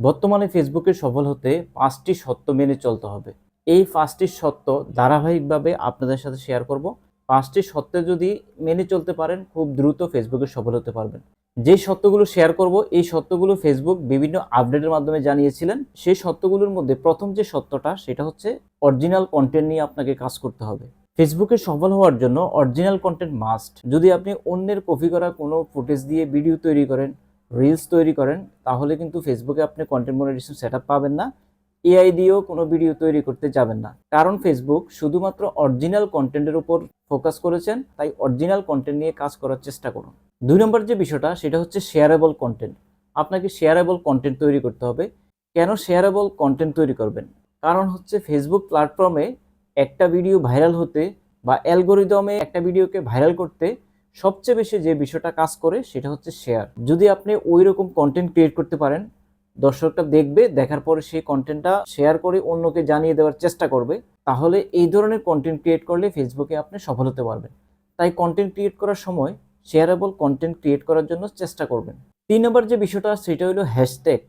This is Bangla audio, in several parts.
বর্তমানে ফেসবুকে সফল হতে 5টি সত্য মেনে চলতে হবে। এই 5টি সত্য ধারাবাহিকভাবে আপনাদের সাথে শেয়ার করব। 5টি সত্য যদি মেনে চলতে পারেন খুব দ্রুত ফেসবুকে সফল হতে পারবেন। যে সত্যগুলো শেয়ার করব এই সত্যগুলো ফেসবুক বিভিন্ন আপডেটের মাধ্যমে জানিয়েছিলেন। সেই সত্যগুলোর মধ্যে প্রথম যে সত্যটা সেটা হচ্ছে অরিজিনাল কন্টেন্ট নিয়ে আপনাকে কাজ করতে হবে। ফেসবুকে সফল হওয়ার জন্য অরিজিনাল কন্টেন্ট মাস্ট। যদি আপনি অন্যের কপি করা কোনো ফুটেজ দিয়ে ভিডিও তৈরি করেন, রিলস তৈরি করেন, তাহলে কিন্তু ফেসবুকে আপনি কন্টেন্ট মনিটাইজেশন সেটআপ পাবেন না। এআই দিয়েও কোনো ভিডিও তৈরি করতে যাবেন না, কারণ ফেসবুক শুধুমাত্র অরিজিনাল কন্টেন্টের উপর ফোকাস করেছেন। তাই অরিজিনাল কন্টেন্ট নিয়ে কাজ করার চেষ্টা করুন। 2 নম্বর যে বিষয়টা সেটা হচ্ছে শেয়ারেবল কন্টেন্ট। আপনাকে শেয়ারেবল কন্টেন্ট তৈরি করতে হবে। কেন শেয়ারেবল কন্টেন্ট তৈরি করবেন? কারণ হচ্ছে ফেসবুক প্ল্যাটফর্মে একটা ভিডিও ভাইরাল হতে বা অ্যালগোরিদমে একটা ভিডিওকে ভাইরাল করতে সবচেয়ে বেশি যে বিষয়টা কাজ করে সেটা হচ্ছে শেয়ার। যদি আপনি ওই রকম কন্টেন্ট ক্রিয়েট করতে পারেন, দর্শকটা দেখবে, দেখার পরে সেই কন্টেন্টটা শেয়ার করে অন্যকে জানিয়ে দেওয়ার চেষ্টা করবে, তাহলে এই ধরনের কন্টেন্ট ক্রিয়েট করলে ফেসবুকে আপনি সফল হতে পারবেন। তাই কন্টেন্ট ক্রিয়েট করার সময় শেয়ারেবল কন্টেন্ট ক্রিয়েট করার জন্য চেষ্টা করবেন। 3 নম্বর যে বিষয়টা সেটা হলো হ্যাশট্যাগ।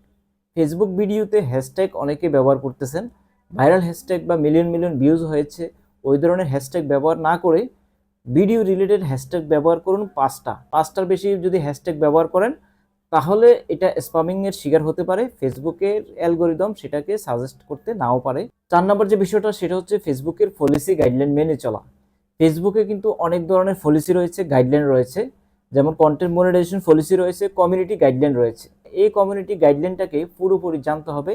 ফেসবুক ভিডিওতে হ্যাশট্যাগ অনেকে ব্যবহার করতেছেন। ভাইরাল হ্যাশট্যাগ বা মিলিয়ন মিলিয়ন ভিউজ হয়েছে, ওই ধরনের হ্যাশট্যাগ ব্যবহার না করে ভিডিও রিলেটেড হ্যাশট্যাগ ব্যবহার করুন 5টার বেশি যদি হ্যাশট্যাগ ব্যবহার করেন তাহলে এটা স্প্যামিংয়ের শিকার হতে পারে। ফেসবুকের অ্যালগোরিদম সেটাকে সাজেস্ট করতে নাও পারে। 4 নম্বর যে বিষয়টা সেটা হচ্ছে ফেসবুকের পলিসি গাইডলাইন মেনে চলা। ফেসবুকে কিন্তু অনেক ধরনের পলিসি রয়েছে, গাইডলাইন রয়েছে, যেমন কন্টেন্ট মনিটাইজেশন পলিসি রয়েছে, কমিউনিটি গাইডলাইন রয়েছে। এই কমিউনিটি গাইডলাইনটাকে পুরোপুরি জানতে হবে।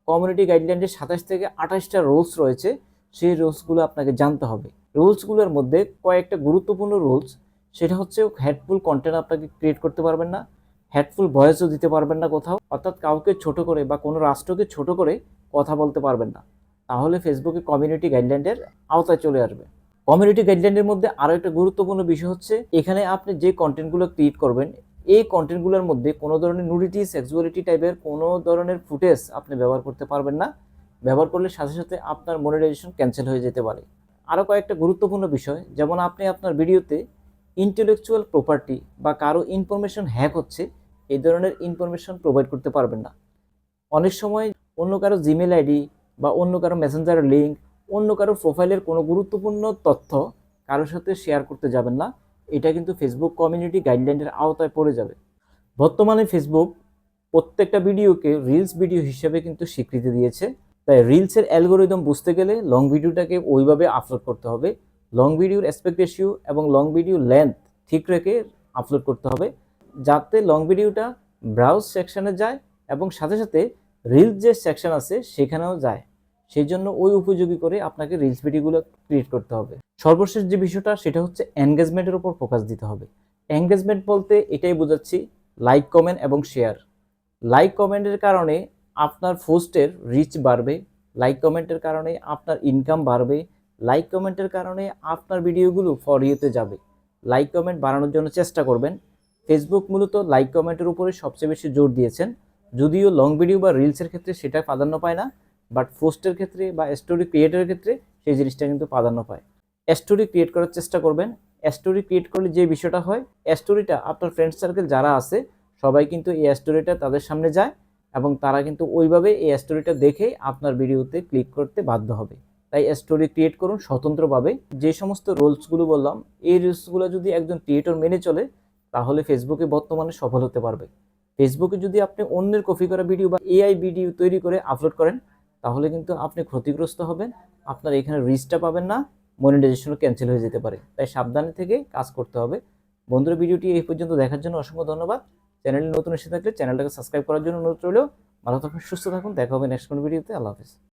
কমিউনিটি গাইডলাইনের 27 থেকে 28টা রুলস রয়েছে, সেই রুলসগুলো আপনাকে জানতে হবে। রুলসগুলোর মধ্যে কয়েকটা গুরুত্বপূর্ণ রুলস, সেটা হচ্ছে হেটফুল কন্টেন্ট আপনাকে ক্রিয়েট করতে পারবেন না, হেটফুল ভয়েসও দিতে পারবেন না কোথাও, অর্থাৎ কাউকে ছোট করে বা কোনো রাষ্ট্রকে ছোট করে কথা বলতে পারবেন না, তাহলে ফেসবুকে কমিউনিটি গাইডলাইনের আওতায় চলে আসবে। কমিউনিটি গাইডলাইনের মধ্যে আরও একটা গুরুত্বপূর্ণ বিষয় হচ্ছে এখানে আপনি যে কন্টেন্টগুলো ক্রিয়েট করবেন এই কন্টেন্টগুলোর মধ্যে কোনো ধরনের নুডিটি, সেক্সুয়ালিটি টাইপের কোনো ধরনের ফুটেজ আপনি ব্যবহার করতে পারবেন না। ব্যবহার করলে সাথে সাথে আপনার মনিটাইজেশন ক্যান্সেল হয়ে যেতে পারে। আরও কয়েকটা গুরুত্বপূর্ণ বিষয়, যেমন আপনি আপনার ভিডিওতে ইন্টেলেকচুয়াল প্রপার্টি বা কারো ইনফরমেশন হ্যাক হচ্ছে এই ধরনের ইনফরমেশন প্রোভাইড করতে পারবেন না। অনেক সময় অন্য কারো জিমেল আইডি বা অন্য কারো মেসেঞ্জারের লিঙ্ক, অন্য কারো প্রোফাইলের কোনো গুরুত্বপূর্ণ তথ্য কারোর সাথে শেয়ার করতে যাবেন না। এটা কিন্তু ফেসবুক কমিউনিটি গাইডলাইনের আওতায় পড়ে যাবে। বর্তমানে ফেসবুক প্রত্যেকটা ভিডিওকে রিলস ভিডিও হিসেবে কিন্তু স্বীকৃতি দিয়েছে। তাই রিলসের অ্যালগোরিদম বুঝতে গেলে লং ভিডিওটাকে ওইভাবে আপলোড করতে হবে। লং ভিডিওর অ্যাসপেক্ট রেশিও এবং লং ভিডিও লেন্থ ঠিক রেখে আপলোড করতে হবে, যাতে লং ভিডিওটা ব্রাউজ সেকশনে যায় এবং সাথে সাথে রিলস যে সেকশন আছে সেখানেও যায়। সেই জন্য ওই উপযোগী করে আপনাকে রিলস ভিডিওগুলো ক্রিয়েট করতে হবে। সর্বশেষ যে বিষয়টা সেটা হচ্ছে এনগেজমেন্টের উপর ফোকাস দিতে হবে। এনগেজমেন্ট বলতে এটাই বোঝাচ্ছি, লাইক, কমেন্ট এবং শেয়ার। লাইক কমেন্টের কারণে আপনার পোস্টের রিচ বাড়বে, লাইক কমেন্টের কারণে আপনার ইনকাম বাড়বে, লাইক কমেন্টের কারণে আপনার ভিডিওগুলো ফর ইউতে যাবে। লাইক কমেন্ট বাড়ানোর জন্য চেষ্টা করবেন। ফেসবুক মূলত লাইক কমেন্টের উপরে সবচেয়ে বেশি জোর দিয়েছেন, যদিও লং ভিডিও বা রিলসের ক্ষেত্রে সেটা প্রাধান্য পায় না, বাট পোস্টের ক্ষেত্রে বা স্টোরি ক্রিয়েটের ক্ষেত্রে সেই জিনিসটা কিন্তু প্রাধান্য পায়। স্টোরি ক্রিয়েট করার চেষ্টা করবেন। স্টোরি ক্রিয়েট করলে যে বিষয়টা হয়, স্টোরিটা আপনার ফ্রেন্ড সার্কেল যারা আছে সবাই কিন্তু এই স্টোরিটা তাদের সামনে যায় এবং তারা কিন্তু ওইভাবে এই স্টোরিটা দেখেই আপনার ভিডিওতে ক্লিক করতে বাধ্য হবে। তাই স্টোরি ক্রিয়েট করুন স্বতন্ত্রভাবে। যে সমস্ত রুলসগুলো বললাম এই রুলসগুলো যদি একজন ক্রিয়েটর মেনে চলে তাহলে ফেসবুকে বর্তমানে সফল হতে পারবে। ফেসবুকে যদি আপনি অন্যের কপি করা ভিডিও বা এআই ভিডিও তৈরি করে আপলোড করেন তাহলে কিন্তু আপনি ক্ষতিগ্রস্ত হবেন, আপনার এখানে রিচটা পাবেন না, মনিটাইজেশনও ক্যান্সেল হয়ে যেতে পারে। তাই সাবধানে থেকে কাজ করতে হবে। বন্ধুরা, ভিডিওটি এই পর্যন্ত দেখার জন্য অসংখ্য ধন্যবাদ। চ্যানেলে নতুন এসে থাকলে চ্যানেলটাকে সাবস্ক্রাইব করার জন্য অনুরোধ রইল। ভালো থাকুন, সুস্থ থাকুন, দেখা হবে নেক্সট কোনো ভিডিওতে। আল্লাহ হাফেজ।